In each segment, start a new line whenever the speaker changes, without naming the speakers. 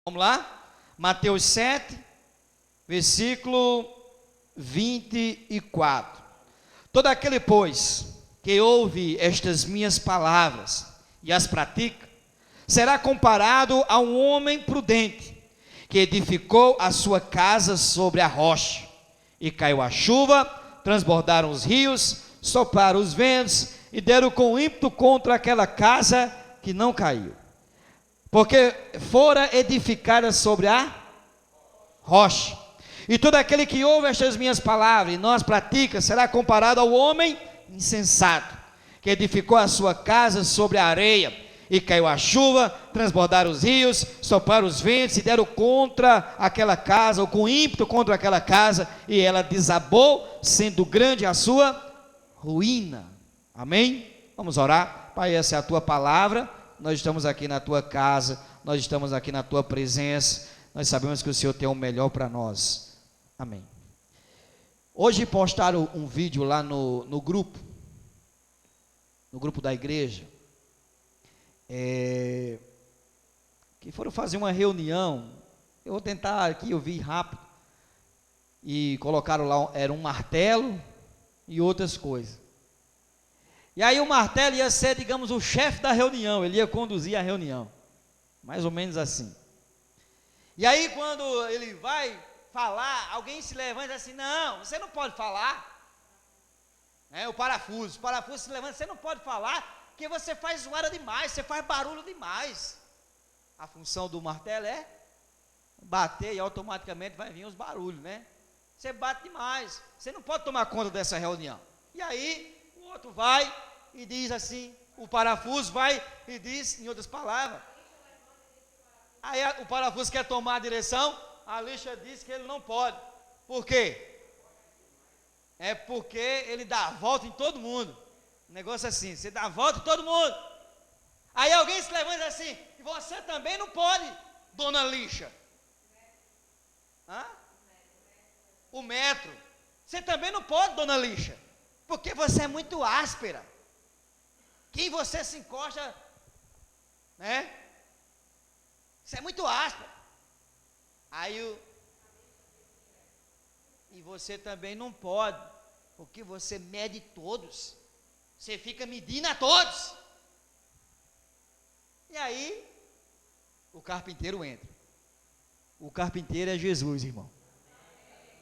Vamos lá? Mateus 7, versículo 24. Todo aquele, pois, que ouve estas minhas palavras e as pratica, será comparado a um homem prudente, que edificou a sua casa sobre a rocha, e caiu a chuva, transbordaram os rios, sopraram os ventos, e deram com ímpeto contra aquela casa, que não caiu, porque fora edificada sobre a rocha. E todo aquele que ouve estas minhas palavras e não as pratica, será comparado ao homem insensato, que edificou a sua casa sobre a areia, e caiu a chuva, transbordaram os rios, sopraram os ventos, e deram contra aquela casa, ou com ímpeto contra aquela casa, e ela desabou, sendo grande a sua ruína. Amém? Vamos orar. Pai, essa é a tua palavra, nós estamos aqui na tua casa, nós estamos aqui na tua presença, nós sabemos que o Senhor tem o melhor para nós. Amém. Hoje postaram um vídeo lá no grupo da igreja, que foram fazer uma reunião. Eu vou tentar aqui, eu vi rápido, e colocaram lá, era um martelo e outras coisas. E aí o martelo ia ser, digamos, o chefe da reunião, ele ia conduzir a reunião, mais ou menos assim. E aí quando ele vai falar, alguém se levanta e diz assim: não, você não pode falar. O parafuso se levanta: você não pode falar, porque você faz zoada demais, você faz barulho demais. A função do martelo é bater e automaticamente vai vir os barulhos, né? Você bate demais, você não pode tomar conta dessa reunião. E aí o outro vai e diz assim, o parafuso vai e diz, em outras palavras, aí o parafuso quer tomar a direção, a lixa diz que ele não pode. Por quê? É porque ele dá a volta em todo mundo. Um negócio assim, você dá a volta em todo mundo. Aí alguém se levanta assim: e você também não pode, dona lixa. O metro. Você também não pode, dona lixa, porque você é muito áspera. Quem você se encosta, né? Você é muito áspera. E você também não pode, porque você mede todos. Você fica medindo a todos. E aí o carpinteiro entra. O carpinteiro é Jesus, irmão.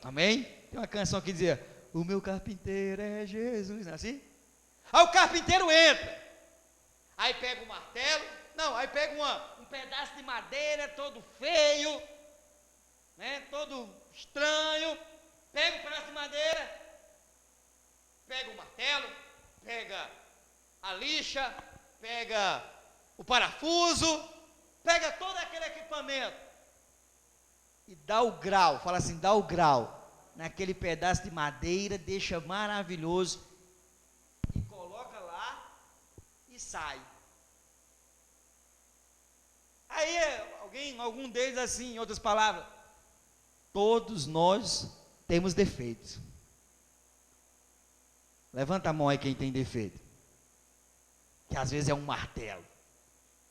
Amém? Tem uma canção que dizia: o meu carpinteiro é Jesus, não é assim? Aí o carpinteiro entra. Aí pega o martelo. Não, aí pega um pedaço de madeira todo feio, né? Todo estranho. Pega um pedaço de madeira, pega o martelo, pega a lixa, pega o parafuso, pega todo aquele equipamento e dá o grau, fala assim, dá o grau naquele pedaço de madeira, deixa maravilhoso e coloca lá e sai. Aí algum deles assim, em outras palavras: todos nós temos defeitos. Levanta a mão aí quem tem defeito. Que às vezes é um martelo,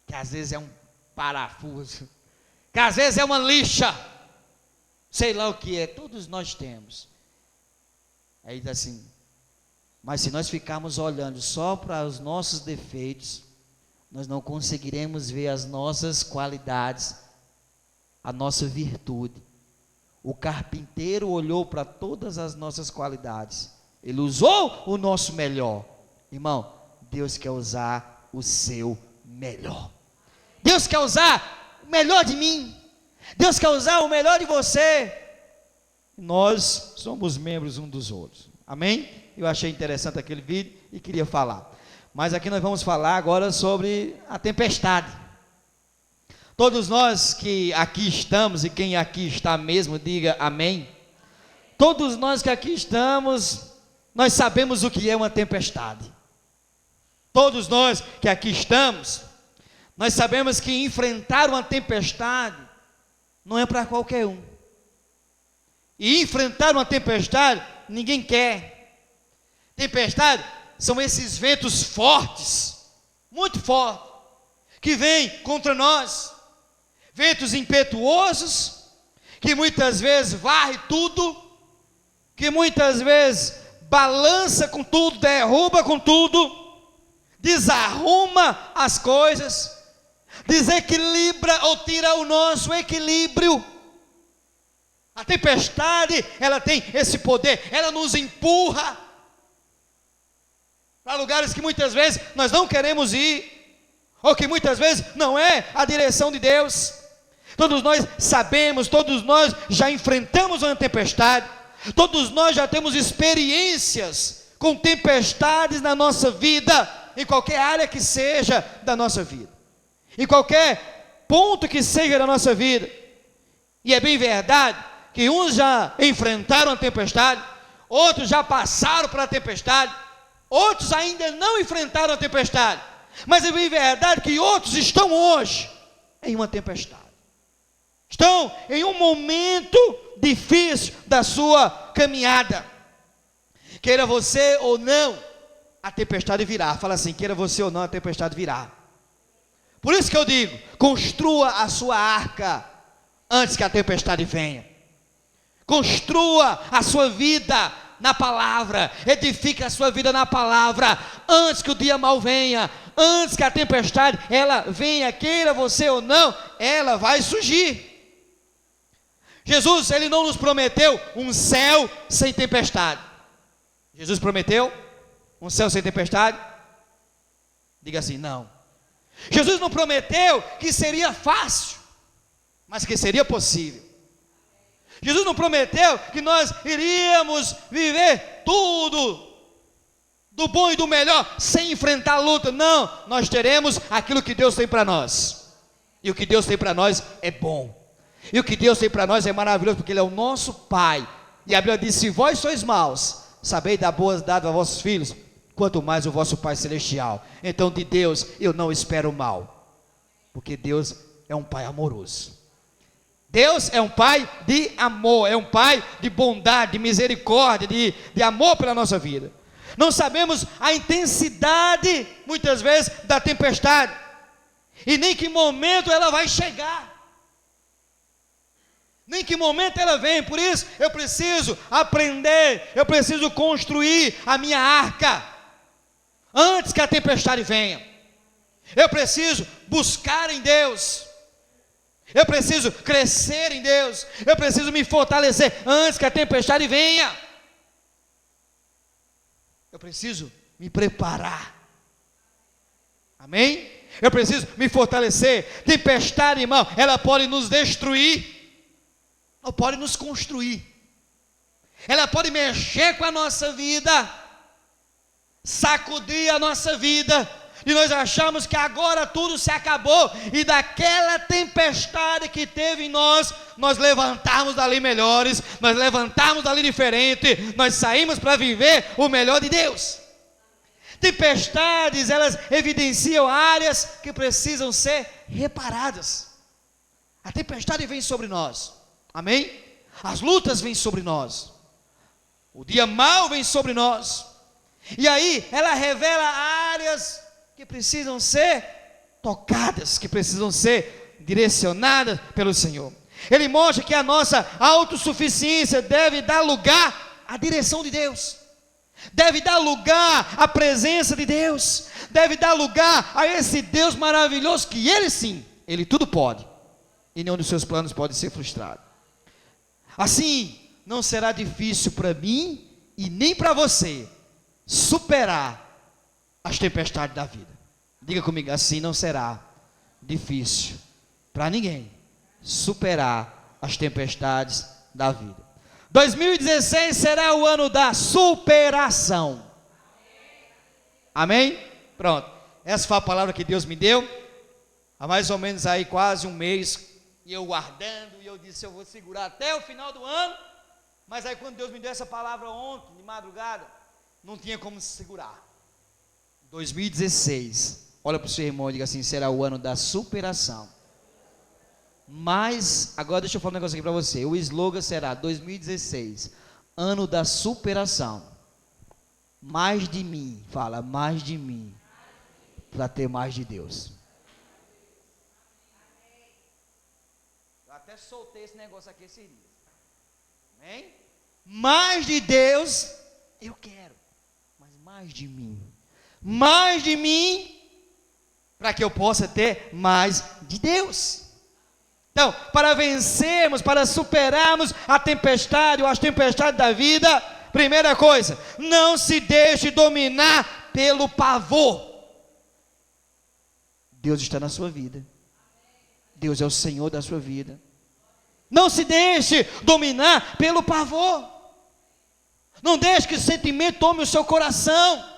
que às vezes é um parafuso, que às vezes é uma lixa, sei lá o que é, todos nós temos. Aí diz assim: mas se nós ficarmos olhando só para os nossos defeitos, nós não conseguiremos ver as nossas qualidades, a nossa virtude. O carpinteiro olhou para todas as nossas qualidades, ele usou o nosso melhor. Irmão, Deus quer usar o seu melhor. Deus quer usar o melhor de mim. Deus quer usar o melhor de você. Nós somos membros um dos outros. Amém? Eu achei interessante aquele vídeo e queria falar. Mas aqui nós vamos falar agora sobre a tempestade. Todos nós que aqui estamos, e quem aqui está mesmo, diga amém. Todos nós que aqui estamos, nós sabemos o que é uma tempestade. Todos nós que aqui estamos, nós sabemos que enfrentar uma tempestade não é para qualquer um. E enfrentar uma tempestade, ninguém quer. Tempestade são esses ventos fortes, muito fortes, que vêm contra nós. ventos impetuosos, que muitas vezes varre tudo, que muitas vezes balança com tudo, derruba com tudo, desarruma as coisas, desequilibra ou tira o nosso equilíbrio. A tempestade, ela tem esse poder, ela nos empurra para lugares que muitas vezes nós não queremos ir, ou que muitas vezes não é a direção de Deus. Todos nós sabemos, todos nós já enfrentamos uma tempestade, todos nós já temos experiências com tempestades na nossa vida, em qualquer área que seja da nossa vida, em qualquer ponto que seja da nossa vida. E é bem verdade que uns já enfrentaram a tempestade, outros já passaram pela tempestade, outros ainda não enfrentaram a tempestade, mas é bem verdade que outros estão hoje em uma tempestade, estão em um momento difícil da sua caminhada. Queira você ou não, a tempestade virá. Fala assim, queira você ou não, a tempestade virá. Por isso que eu digo, construa a sua arca antes que a tempestade venha. Construa a sua vida na palavra, edifique a sua vida na palavra, antes que o dia mal venha, antes que a tempestade, ela venha, queira você ou não, ela vai surgir. Jesus, ele não nos prometeu um céu sem tempestade. Jesus prometeu um céu sem tempestade? Diga assim, não. Jesus não prometeu que seria fácil, mas que seria possível. Jesus não prometeu que nós iríamos viver tudo do bom e do melhor sem enfrentar a luta. Não, nós teremos aquilo que Deus tem para nós. E o que Deus tem para nós é bom. E o que Deus tem para nós é maravilhoso, porque Ele é o nosso Pai. E a Bíblia diz, se vós sois maus, sabei dar boas dádivas aos vossos filhos, quanto mais o vosso Pai Celestial. Então de Deus eu não espero mal, porque Deus é um Pai amoroso. Deus é um Pai de amor, é um Pai de bondade, de misericórdia, de amor pela nossa vida. Não sabemos a intensidade, muitas vezes, da tempestade, e nem que momento ela vai chegar, nem que momento ela vem. Por isso eu preciso aprender, eu preciso construir a minha arca, antes que a tempestade venha. Eu preciso buscar em Deus, eu preciso crescer em Deus, eu preciso me fortalecer antes que a tempestade venha. Eu preciso me preparar, amém? Eu preciso me fortalecer. Tempestade, irmão, ela pode nos destruir, ou pode nos construir. Ela pode mexer com a nossa vida, sacudir a nossa vida, e nós achamos que agora tudo se acabou, e daquela tempestade que teve em nós, nós levantamos dali melhores, nós levantamos dali diferente, nós saímos para viver o melhor de Deus. Tempestades, elas evidenciam áreas que precisam ser reparadas. A tempestade vem sobre nós, amém? As lutas vêm sobre nós, o dia mau vem sobre nós, e aí ela revela áreas que precisam ser tocadas, que precisam ser direcionadas pelo Senhor. Ele mostra que a nossa autossuficiência deve dar lugar à direção de Deus, deve dar lugar à presença de Deus, deve dar lugar a esse Deus maravilhoso, que Ele sim, Ele tudo pode, e nenhum dos seus planos pode ser frustrado. Assim, não será difícil para mim e nem para você superar as tempestades da vida. Diga comigo, assim não será difícil para ninguém superar as tempestades da vida. 2016 será o ano da superação. Amém? Pronto. Essa foi a palavra que Deus me deu há mais ou menos aí quase um mês, e eu guardando, e eu disse, eu vou segurar até o final do ano. Mas aí quando Deus me deu essa palavra ontem, de madrugada, não tinha como se segurar. 2016, olha para o seu irmão e diga assim, será o ano da superação. Mas, agora deixa eu falar um negócio aqui para você, o slogan será 2016, ano da superação. Mais de mim, fala, mais de mim, para ter mais de Deus. até soltei esse negócio aqui esses dias. Amém? Mais de Deus eu quero, mas mais de mim. Mais de mim, para que eu possa ter mais de Deus. Então, para vencermos, para superarmos a tempestade ou as tempestades da vida, primeira coisa, não se deixe dominar pelo pavor. Deus está na sua vida. Deus é o Senhor da sua vida. Não se deixe dominar pelo pavor. Não deixe que o sentimento tome o seu coração.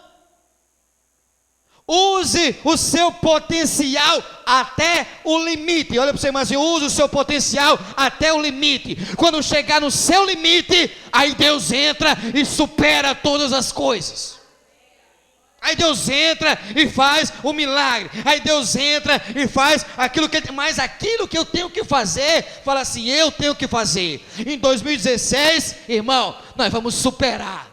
Use o seu potencial até o limite. Olha para você, mas use o seu potencial até o limite. Quando chegar no seu limite, aí Deus entra e supera todas as coisas. Aí Deus entra e faz o milagre. Aí Deus entra e faz aquilo que... Mas aquilo que eu tenho que fazer, fala assim, eu tenho que fazer. Em 2016, irmão, nós vamos superar.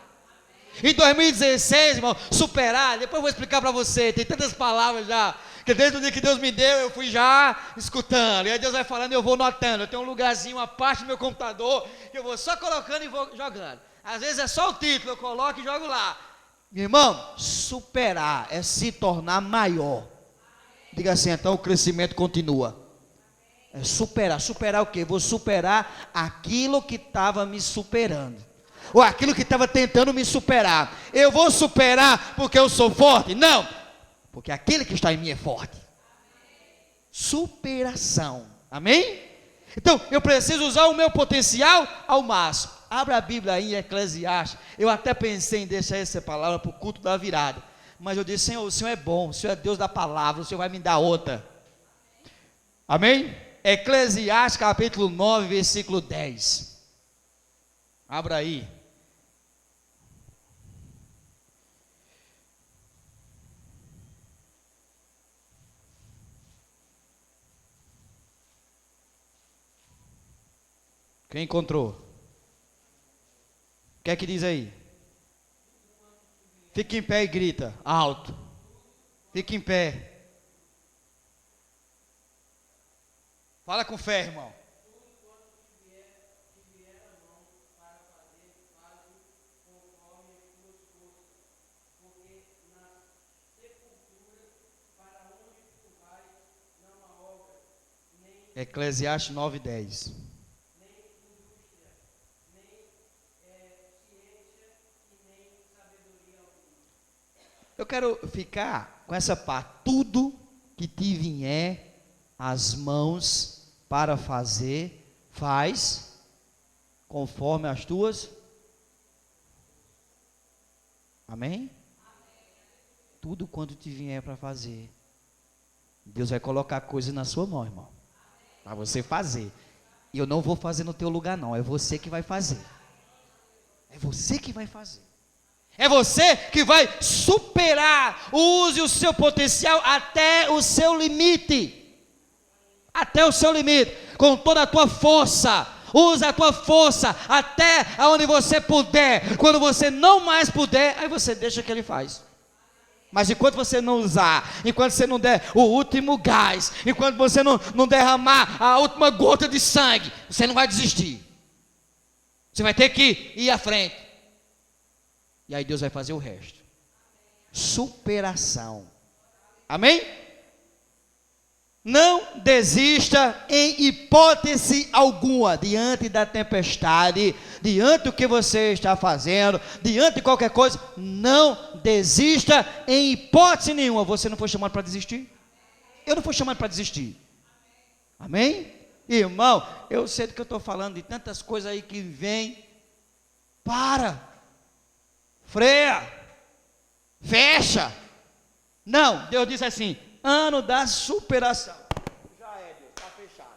Em 2016, irmão, superar, depois eu vou explicar para você, tem tantas palavras já, que desde o dia que Deus me deu, eu fui já escutando, e aí Deus vai falando e eu vou notando, eu tenho um lugarzinho, uma parte do meu computador, que eu vou só colocando e vou jogando, às vezes é só o título, eu coloco e jogo lá. Irmão, superar é se tornar maior. Diga assim, então o crescimento continua. É superar, superar o quê? Vou superar aquilo que estava me superando. Ou aquilo que estava tentando me superar. Eu vou superar porque eu sou forte? Não, porque aquele que está em mim é forte. Superação, amém? Então, eu preciso usar o meu potencial ao máximo. Abra a Bíblia aí em Eclesiastes. Eu até pensei em deixar essa palavra para o culto da virada, mas eu disse, Senhor, o Senhor é bom, o Senhor é Deus da palavra, o Senhor vai me dar outra. Amém? Eclesiastes capítulo 9, versículo 10. Abra aí. Quem encontrou? O que é que diz aí? Fica em pé e grita alto. Fica em pé. Fala com fé, irmão. Eclesiastes 9:10. Eu quero ficar com essa parte. Tudo que te vier às mãos para fazer, faz conforme as tuas. Amém? Tudo quanto te vier para fazer, Deus vai colocar coisas na sua mão, irmão, para você fazer. E eu não vou fazer no teu lugar não, é você que vai fazer. É você que vai fazer. É você que vai superar. Use o seu potencial até o seu limite. Até o seu limite. Com toda a tua força. Use a tua força até onde você puder. Quando você não mais puder, aí você deixa que ele faz. Mas enquanto você não usar, enquanto você não der o último gás, enquanto você não derramar a última gota de sangue, você não vai desistir. Você vai ter que ir à frente. E aí Deus vai fazer o resto. Superação. Amém? Não desista em hipótese alguma, diante da tempestade, diante do que você está fazendo, diante de qualquer coisa. Não desista em hipótese nenhuma. Você não foi chamado para desistir? Eu não fui chamado para desistir. Amém? Irmão, eu sei do que eu estou falando, de tantas coisas aí que vem. Freia, fecha. Não, Deus disse assim, ano da superação. Já é, Deus, está fechado.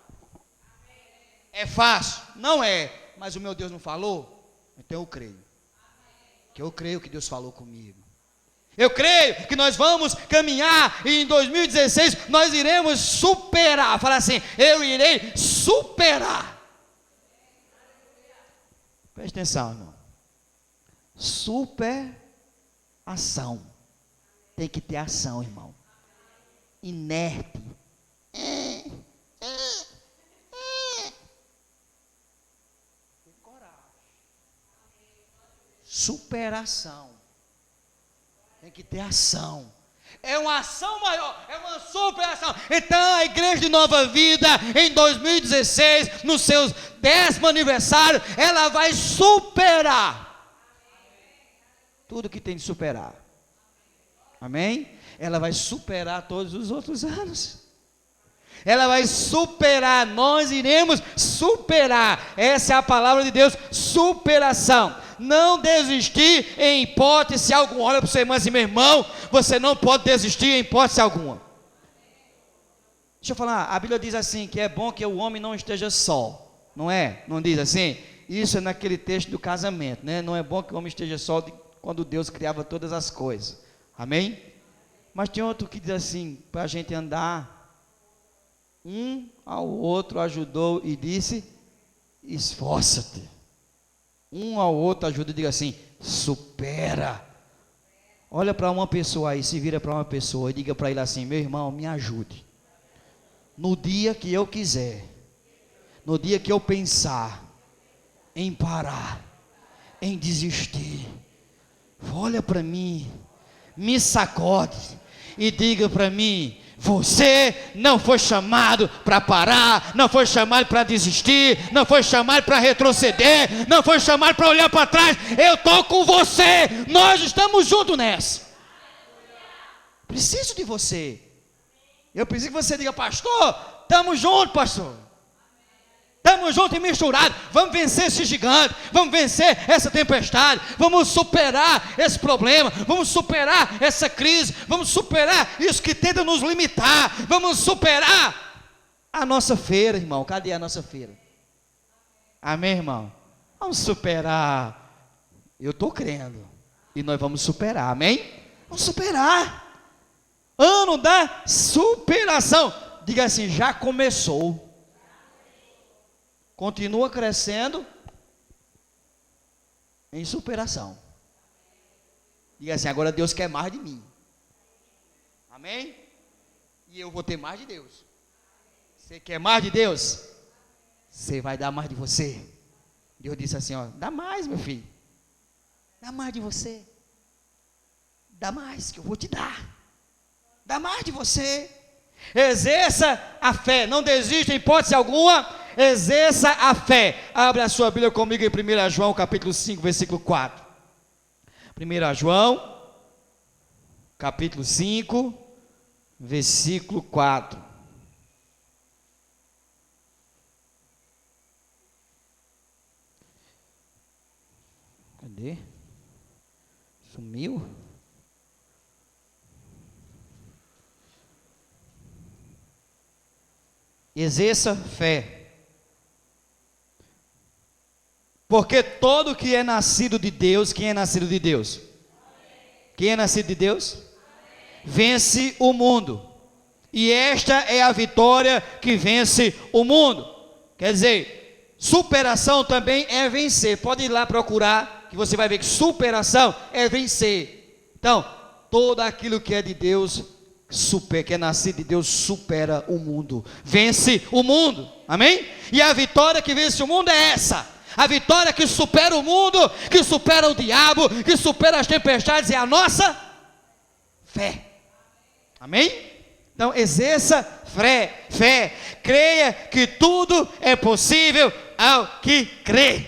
É fácil? Não é, mas o meu Deus não falou? Então eu creio. Que eu creio que Deus falou comigo. Eu creio que nós vamos caminhar e em 2016 nós iremos superar. Fala assim, eu irei superar. Preste atenção, irmão. Superação. Tem que ter ação, irmão. Inerte. superação. Tem que ter ação. É uma ação maior, é uma superação. Então a igreja de Nova Vida, em 2016, no seu 10º aniversário, ela vai superar tudo que tem de superar. Amém? Ela vai superar todos os outros anos. Ela vai superar, nós iremos superar. Essa é a palavra de Deus, superação. Não desistir em hipótese alguma. Olha para o seu irmão assim, meu irmão, você não pode desistir em hipótese alguma. Deixa eu falar, a Bíblia diz assim, que é bom que o homem não esteja só, não é? Não diz assim? Isso é naquele texto do casamento, né? Não é bom que o homem esteja só quando Deus criava todas as coisas, amém? Mas tem outro que diz assim, para a gente andar, um ao outro ajudou e disse, esforça-te. Um ao outro ajuda e diga assim, supera. Olha para uma pessoa aí, se vira para uma pessoa e diga para ele assim, meu irmão, me ajude. No dia que eu quiser, no dia que eu pensar em parar, em desistir, olha para mim, me sacode e diga para mim, você não foi chamado para parar, não foi chamado para desistir, não foi chamado para retroceder, não foi chamado para olhar para trás. Eu estou com você, nós estamos juntos nessa. Preciso de você. Eu preciso que você diga, pastor, estamos juntos, pastor. Estamos juntos e misturados, vamos vencer esse gigante, vamos vencer essa tempestade, vamos superar esse problema, vamos superar essa crise, vamos superar isso que tenta nos limitar, vamos superar a nossa feira, irmão. Cadê a nossa feira? Amém, irmão? Vamos superar, eu estou crendo, e nós vamos superar, amém? Vamos superar, ano da superação, diga assim, já começou. Continua crescendo em superação. Diga assim, agora Deus quer mais de mim. Amém? E eu vou ter mais de Deus. Você quer mais de Deus? Você vai dar mais de você. Deus disse assim, ó, dá mais, meu filho. Dá mais de você. Dá mais que eu vou te dar. Dá mais de você. Exerça a fé. Não desista em hipótese alguma. Exerça a fé. Abre a sua Bíblia comigo em 1 João capítulo 5, versículo 4. 1 João capítulo 5, versículo 4. Cadê? Sumiu? Exerça fé. Porque todo que é nascido de Deus, quem é nascido de Deus? Quem é nascido de Deus? Vence o mundo. E esta é a vitória que vence o mundo. Quer dizer, superação também é vencer. Pode ir lá procurar, que você vai ver que superação é vencer. Então, todo aquilo que é de Deus, que é nascido de Deus, supera o mundo. Vence o mundo. Amém? E a vitória que vence o mundo é essa. A vitória que supera o mundo, que supera o diabo, que supera as tempestades, é a nossa fé. Amém? Então exerça fé. Creia que tudo é possível ao que crê.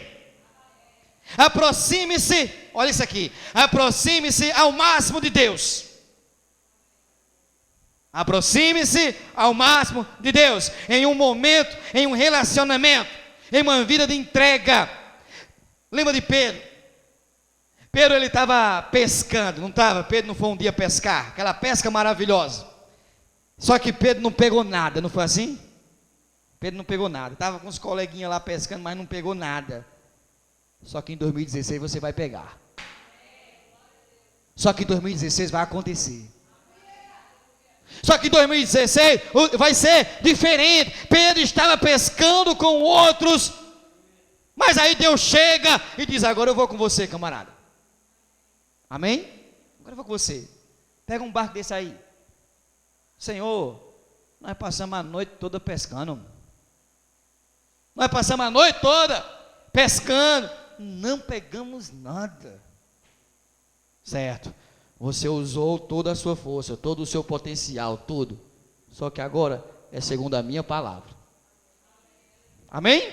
Aproxime-se, olha isso aqui, aproxime-se ao máximo de Deus. Aproxime-se ao máximo de Deus, em um momento, em um relacionamento, em uma vida de entrega. Lembra de Pedro? Pedro, ele estava pescando, não estava? Pedro não foi um dia pescar, aquela pesca maravilhosa. Só que Pedro não pegou nada, não foi assim? Pedro não pegou nada, estava com os coleguinhas lá pescando, mas não pegou nada. Só que em 2016 você vai pegar. Só que em 2016 vai acontecer. Só que em 2016 vai ser diferente. Pedro estava pescando com outros, mas aí Deus chega e diz, agora eu vou com você, camarada. Amém? Agora eu vou com você. Pega um barco desse aí. Senhor, nós passamos a noite toda pescando. Nós passamos a noite toda pescando. Não pegamos nada. certo? Você usou toda a sua força, todo o seu potencial, tudo. Só que agora é segundo a minha palavra. Amém?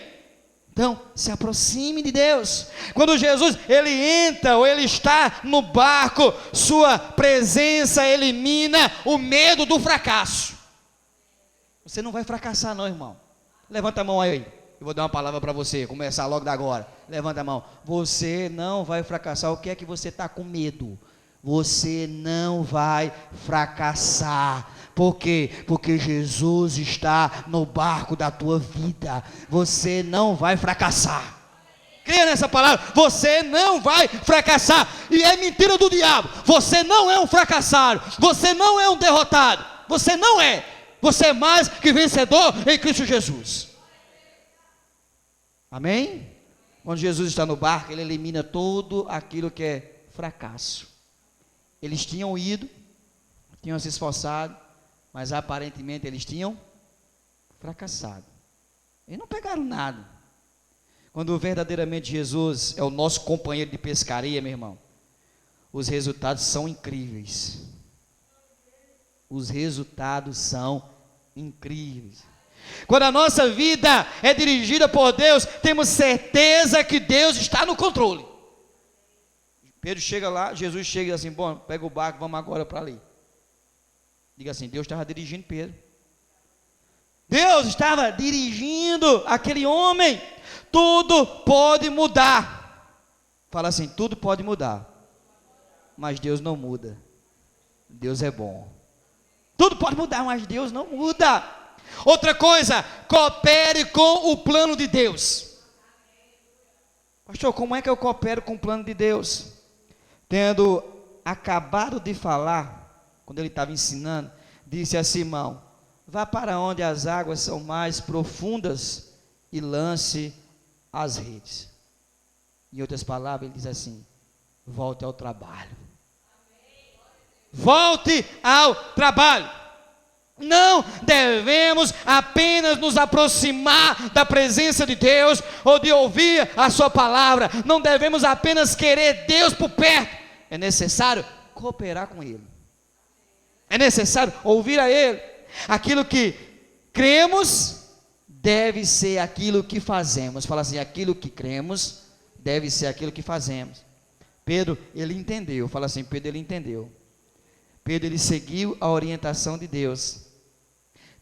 Então, se aproxime de Deus. Quando Jesus, ele entra ou ele está no barco, sua presença elimina o medo do fracasso. Você não vai fracassar não, irmão. Levanta a mão aí. Eu vou dar uma palavra para você, começar logo da agora. Levanta a mão. Você não vai fracassar. O que é que você está com medo? Você não vai fracassar. Por quê? Porque Jesus está no barco da tua vida. Você não vai fracassar. Creia nessa palavra. Você não vai fracassar. E é mentira do diabo. Você não é um fracassado. Você não é um derrotado. Você não é. Você é mais que vencedor em Cristo Jesus. Amém? Quando Jesus está no barco, ele elimina tudo aquilo que é fracasso. Eles tinham ido, tinham se esforçado, mas aparentemente eles tinham fracassado. Eles não pegaram nada. Quando verdadeiramente Jesus é o nosso companheiro de pescaria, meu irmão, os resultados são incríveis. Os resultados são incríveis. Quando a nossa vida é dirigida por Deus, temos certeza que Deus está no controle. Pedro chega lá, Jesus chega assim, bom, pega o barco, vamos agora para ali. Diga assim, Deus estava dirigindo Pedro. Deus estava dirigindo aquele homem. Tudo pode mudar. Fala assim, tudo pode mudar. Mas Deus não muda. Deus é bom. Tudo pode mudar, mas Deus não muda. Outra coisa, coopere com o plano de Deus. Pastor, como é que eu coopero com o plano de Deus? Tendo acabado de falar, quando ele estava ensinando, disse a Simão, vá para onde as águas são mais profundas e lance as redes. Em outras palavras, ele diz assim, volte ao trabalho. Volte ao trabalho. Não devemos apenas nos aproximar da presença de Deus ou de ouvir a sua palavra. Não devemos apenas querer Deus por perto. É necessário cooperar com Ele. É necessário ouvir a Ele. Aquilo que cremos deve ser aquilo que fazemos. Fala assim, aquilo que cremos deve ser aquilo que fazemos. Pedro, ele entendeu. Fala assim, Pedro, ele entendeu. Pedro, ele seguiu a orientação de Deus.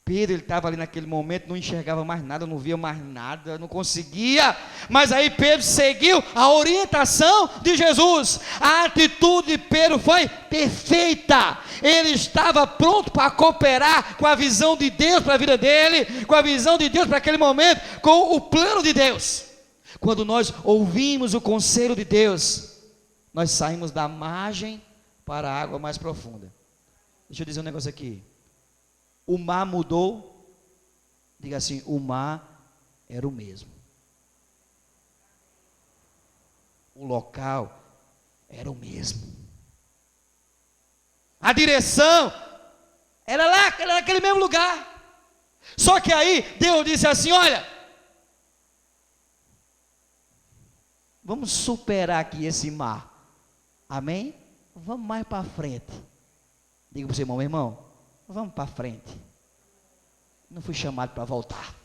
Pedro, ele estava ali naquele momento, não enxergava mais nada, não via mais nada, não conseguia, mas aí Pedro seguiu a orientação de Jesus. A atitude de Pedro foi perfeita. Ele estava pronto para cooperar com a visão de Deus para a vida dele, com a visão de Deus para aquele momento, com o plano de Deus. Quando nós ouvimos o conselho de Deus, nós saímos da margem para a água mais profunda. Deixa eu dizer um negócio aqui. O mar mudou. Diga assim, o mar era o mesmo. O local era o mesmo. A direção era lá, era naquele mesmo lugar. Só que aí Deus disse assim, olha, vamos superar aqui esse mar. Amém? Vamos mais para frente. Diga para o seu irmão, meu irmão, vamos para frente. Não fui chamado para voltar.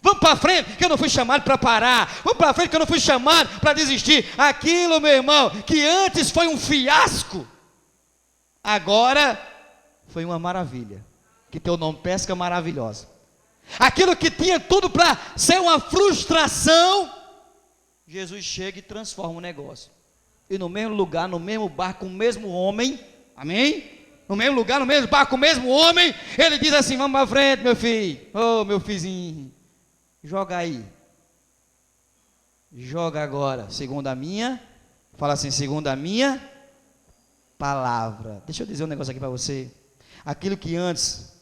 Vamos para frente, que eu não fui chamado para parar. Vamos para frente, que eu não fui chamado para desistir. Aquilo, meu irmão, que antes foi um fiasco, agora foi uma maravilha. Que teu nome, pesca maravilhosa. Aquilo que tinha tudo para ser uma frustração, Jesus chega e transforma o negócio. E no mesmo lugar, no mesmo barco, com o mesmo homem, amém? No mesmo lugar, no mesmo barco, com o mesmo homem, ele diz assim, vamos para frente, meu filho. Ô, meu filhinho, joga aí. Joga agora, segundo a minha, fala assim, segundo a minha palavra. Deixa eu dizer um negócio aqui para você. Aquilo que antes,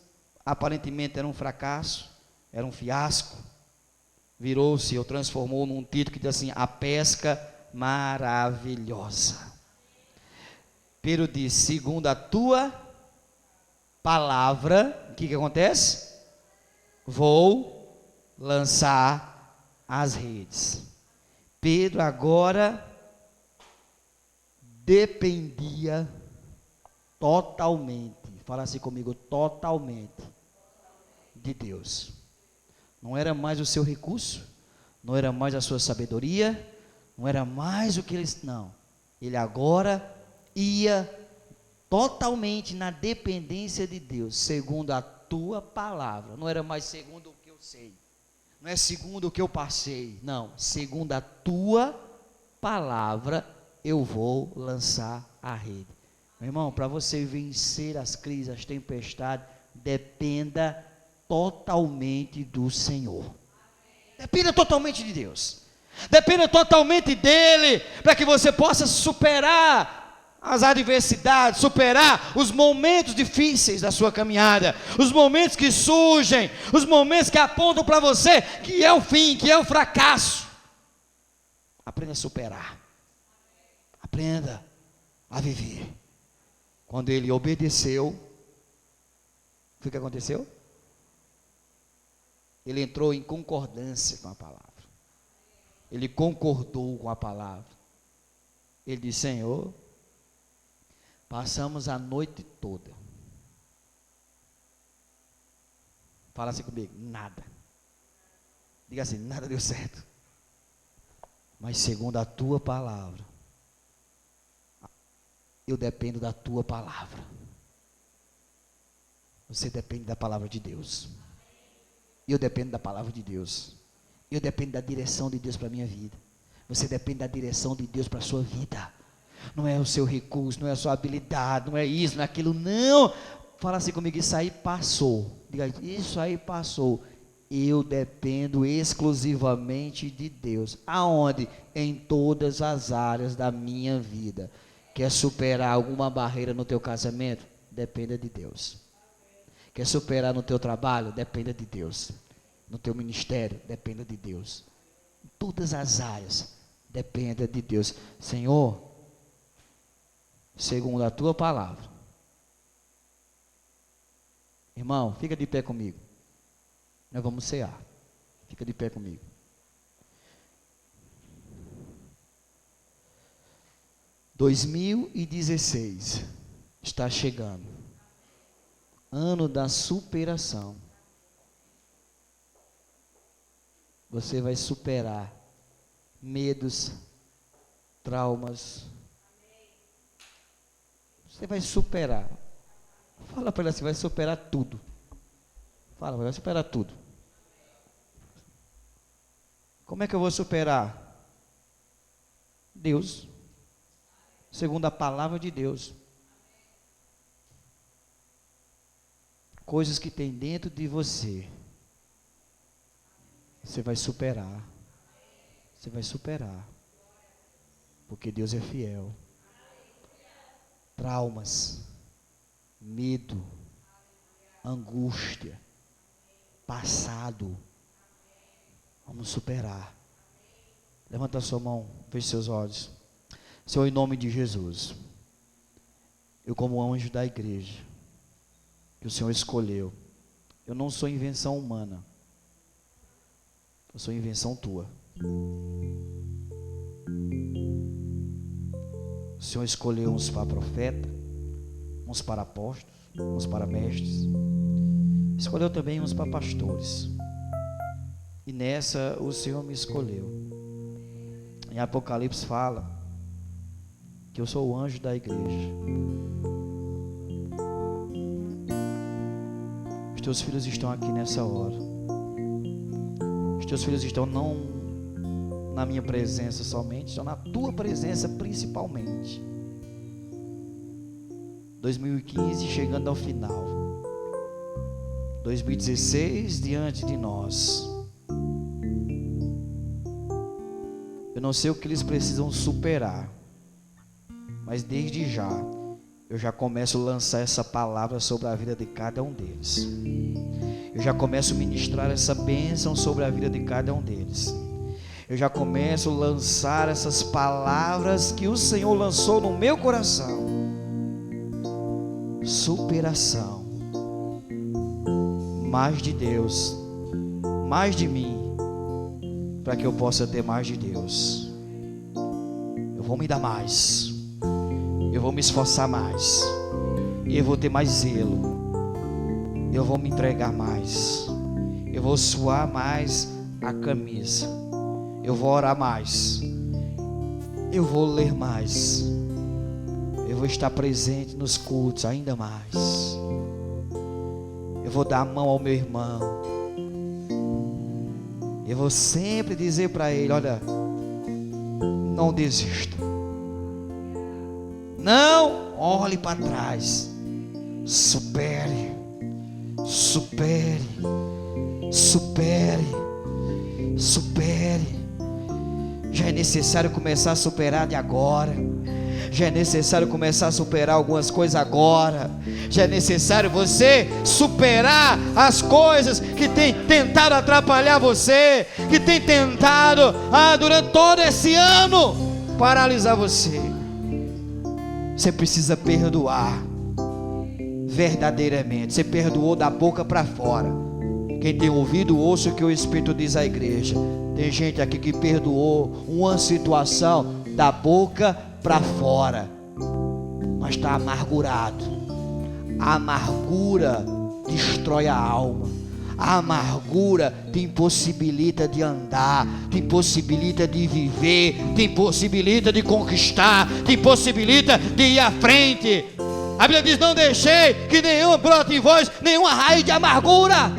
aparentemente era um fracasso, era um fiasco, virou-se ou transformou num título que diz assim, a pesca maravilhosa. Pedro diz, segundo a tua palavra, o que acontece? Vou lançar as redes. Pedro agora dependia totalmente, fala assim comigo, totalmente, de Deus. Não era mais o seu recurso, não era mais a sua sabedoria, não era mais o que eles, não. Ele agora ia totalmente na dependência de Deus, segundo a tua palavra. Não era mais segundo o que eu sei, não é segundo o que eu passei, não, segundo a tua palavra eu vou lançar a rede. Meu irmão, para você vencer as crises, as tempestades, dependa totalmente do Senhor. Dependa totalmente de Deus. Dependa totalmente dEle, para que você possa superar as adversidades, superar os momentos difíceis da sua caminhada, os momentos que surgem, os momentos que apontam para você que é o fim, que é o fracasso. Aprenda a superar. Aprenda a viver. Quando ele obedeceu, o que aconteceu? Ele entrou em concordância com a palavra. Ele concordou com a palavra. Ele disse: Senhor, passamos a noite toda. Fala assim comigo: nada. Diga assim: nada deu certo. Mas segundo a tua palavra, eu dependo da tua palavra. Você depende da palavra de Deus. Eu dependo da palavra de Deus. Eu dependo da direção de Deus para a minha vida. Você depende da direção de Deus para a sua vida. Não é o seu recurso, não é a sua habilidade, não é isso, não é aquilo, não. Fala assim comigo: isso aí passou. Diga: isso aí passou. Eu dependo exclusivamente de Deus. Aonde? Em todas as áreas da minha vida. Quer superar alguma barreira no teu casamento? Dependa de Deus. Quer superar no teu trabalho? Dependa de Deus. No teu ministério? Dependa de Deus. Em todas as áreas, dependa de Deus. Senhor, segundo a tua palavra. Irmão, fica de pé comigo. Nós vamos cear. Fica de pé comigo. « 2016 está chegando. Ano da superação. Você vai superar medos, traumas. Você vai superar. Fala para ela assim: vai superar tudo. Fala, vai superar tudo. Como é que eu vou superar? Deus. Segundo a palavra de Deus. Coisas que tem dentro de você. Você vai superar. Você vai superar. Porque Deus é fiel. Traumas, medo, angústia, passado. Vamos superar. Levanta a sua mão, feche seus olhos. Senhor, em nome de Jesus, eu como anjo da igreja, que o Senhor escolheu, eu não sou invenção humana, eu sou invenção tua. O Senhor escolheu uns para profeta, uns para apóstolos, uns para mestres, escolheu também uns para pastores, e nessa o Senhor me escolheu. Em Apocalipse fala que eu sou o anjo da igreja. Os teus filhos estão aqui nessa hora. Os teus filhos estão não na minha presença somente, estão na tua presença principalmente. 2015 chegando ao final. 2016 diante de nós. Eu não sei o que eles precisam superar, mas desde já, eu já começo a lançar essa palavra sobre a vida de cada um deles. Eu já começo a ministrar essa bênção sobre a vida de cada um deles. Eu já começo a lançar essas palavras que o Senhor lançou no meu coração. Superação. Mais de Deus. Mais de mim. Para que eu possa ter mais de Deus. Eu vou me dar mais. eu vou me esforçar mais, eu vou ter mais zelo, eu vou me entregar mais, eu vou suar mais a camisa, eu vou orar mais, eu vou ler mais, eu vou estar presente nos cultos ainda mais, eu vou dar a mão ao meu irmão, eu vou sempre dizer para ele: olha, não desista, não olhe para trás, supere, supere, supere, supere. Já é necessário começar a superar de agora. Já é necessário começar a superar algumas coisas agora. Já é necessário você superar as coisas que tem tentado atrapalhar você, que tem tentado durante todo esse ano paralisar você. Você precisa perdoar verdadeiramente. Você perdoou da boca para fora. Quem tem ouvido, ouça o que o Espírito diz à igreja. Tem gente aqui que perdoou uma situação da boca para fora, mas está amargurado. A amargura destrói a alma. A amargura te impossibilita de andar, te impossibilita de viver, te impossibilita de conquistar, te impossibilita de ir à frente. A Bíblia diz: não deixei que nenhum brote em vós, nenhuma raiz de amargura,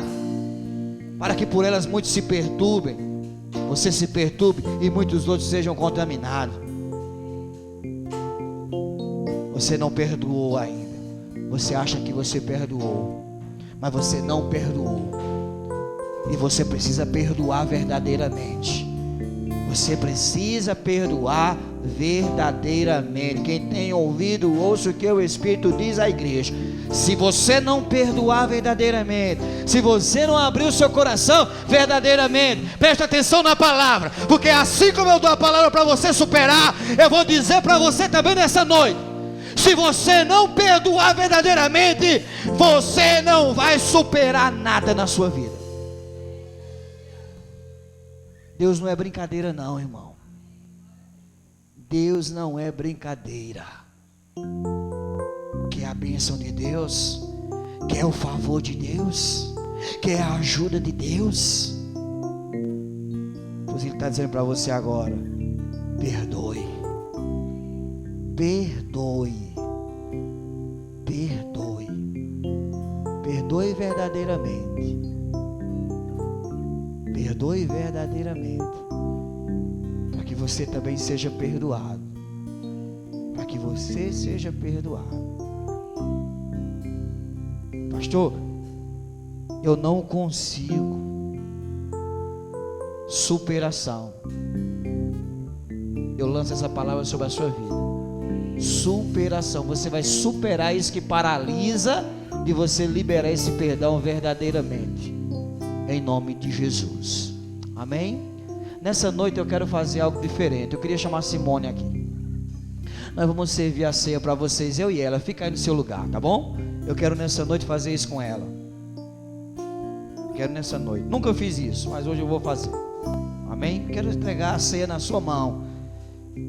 para que por elas muitos se perturbem. Você se perturbe e muitos outros sejam contaminados. Você não perdoou ainda. Você acha que você perdoou, mas você não perdoou. E você precisa perdoar verdadeiramente. Você precisa perdoar verdadeiramente. Quem tem ouvido, ouça o que o Espírito diz à igreja. Se você não perdoar verdadeiramente, se você não abrir o seu coração verdadeiramente, presta atenção na palavra, porque assim como eu dou a palavra para você superar, eu vou dizer para você também nessa noite: se você não perdoar verdadeiramente, você não vai superar nada na sua vida. Deus não é brincadeira não, irmão. Deus não é brincadeira. Quer a bênção de Deus? Quer o favor de Deus? Quer a ajuda de Deus? Pois Ele está dizendo para você agora: perdoe. Perdoe. Perdoe. Perdoe verdadeiramente. Perdoe verdadeiramente, para que você também seja perdoado. Para que você seja perdoado. Pastor, eu não consigo. Superação. Eu lanço essa palavra sobre a sua vida. Superação. Você vai superar isso que paralisa, de você liberar esse perdão verdadeiramente. Em nome de Jesus. Amém? Nessa noite eu quero fazer algo diferente. Eu queria chamar a Simone aqui. Nós vamos servir a ceia para vocês, eu e ela. Fica aí no seu lugar, tá bom? Eu quero nessa noite fazer isso com ela. Quero nessa noite. Nunca fiz isso, mas hoje eu vou fazer. Amém? Quero entregar a ceia na sua mão,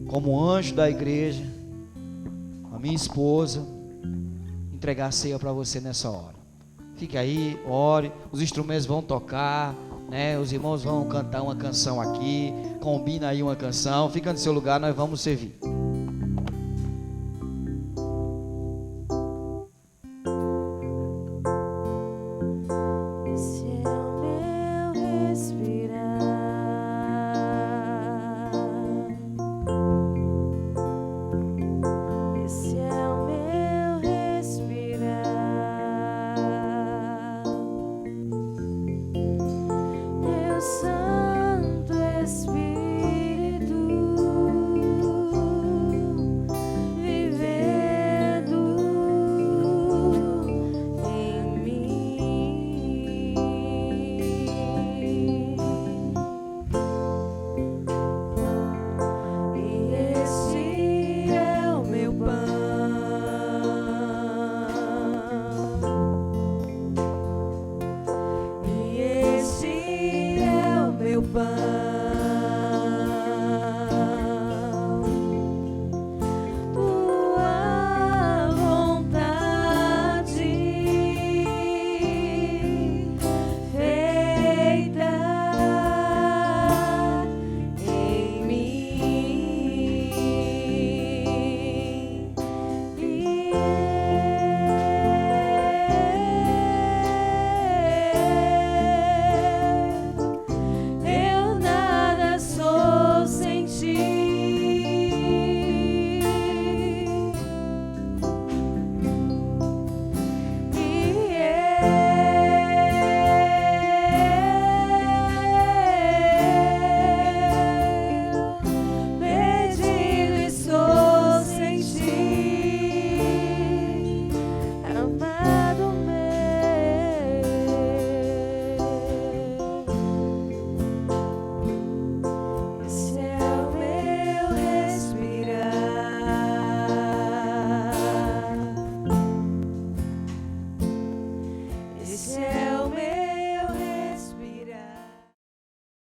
como anjo da igreja, a minha esposa, entregar a ceia para você nessa hora. Fique aí, ore, os instrumentos vão tocar, né? Os irmãos vão cantar uma canção aqui, combina aí uma canção, fica no seu lugar, nós vamos servir.
Santo Espírito. céu.